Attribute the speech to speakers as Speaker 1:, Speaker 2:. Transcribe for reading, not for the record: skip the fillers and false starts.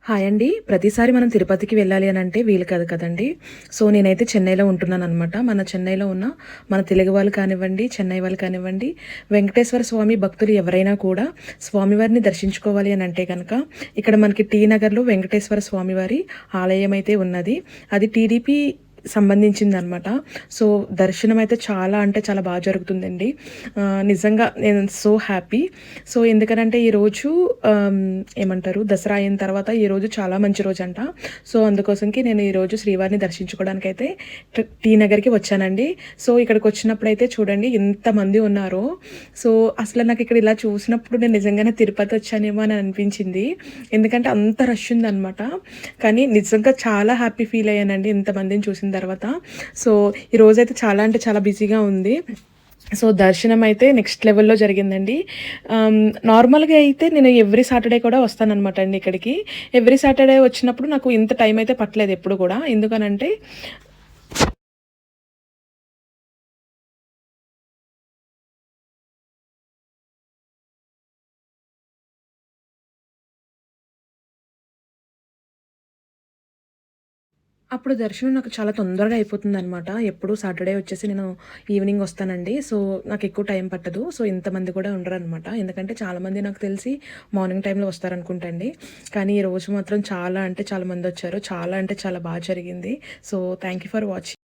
Speaker 1: Hi అండి. ప్రతిసారి మనం తిరుపతికి వెళ్ళాలి అని అంటే వీలు కాదు కదండీ. సో, నేనైతే చెన్నైలో ఉంటున్నాననమాట. మన చెన్నైలో ఉన్న మన తెలుగు వాళ్ళు కానివ్వండి, చెన్నై వాళ్ళు కానివ్వండి, వెంకటేశ్వర స్వామి భక్తులు ఎవరైనా కూడా స్వామివారిని దర్శించుకోవాలి అని అంటే గనక ఇక్కడ మనకి టీ నగర్‌లో వెంకటేశ్వర స్వామివారి ఆలయం అయితే ఉన్నది. అది టీడీపీ సంబంధించిందనమాట. సో, దర్శనం అయితే చాలా అంటే చాలా జరుగుతుందండి. నిజంగా నేను సో హ్యాపీ. సో, ఎందుకనంటే ఈరోజు ఏమంటారు దసరా అయిన తర్వాత ఈరోజు చాలా మంచి రోజంట. సో, అందుకోసంకి నేను ఈరోజు శ్రీవారిని దర్శించుకోవడానికైతే టీ నగర్‌కి వచ్చానండి. సో, ఇక్కడికొచ్చినప్పుడైతే చూడండి ఎంతమంది ఉన్నారో. సో, అసలు నాకు ఇక్కడ ఇలా చూసినప్పుడు నేను నిజంగానే తిరుపతి వచ్చానేమో అని అనిపించింది. ఎందుకంటే అంత రష్ ఉందనమాట. కానీ నిజంగా చాలా హ్యాపీ ఫీల్ అయ్యానండి ఇంతమందిని చూసిన తర్వాత. సో, ఈరోజైతే చాలా అంటే చాలా బిజీగా ఉంది. సో, దర్శనం అయితే నెక్స్ట్ లెవెల్‌లో జరిగిందండి. నార్మల్‌గా అయితే నేను ఎవ్రీ సాటర్‌డే కూడా వస్తాననమాట అండి ఇక్కడికి. ఎవ్రీ సాటర్‌డే వచ్చినప్పుడు నాకు ఇంత టైం అయితే పట్టలేదు ఎప్పుడు కూడా. ఎందుకనంటే అప్పుడు దర్శనం నాకు చాలా తొందరగా అయిపోతుందనమాట. ఎప్పుడు సాటర్‌డే వచ్చేసి నేను ఈవినింగ్ వస్తానండి. సో, నాకెక్కువ టైం పట్టదు. సో, ఇంతమంది కూడా ఉండరనమాట. ఎందుకంటే చాలామంది నాకు తెలిసి మార్నింగ్ టైంలో వస్తారనుకుంటా అండి. కానీ ఈరోజు మాత్రం చాలా అంటే చాలా మందొచ్చారు. చాలా అంటే చాలా జరిగింది. So, thank you for watching.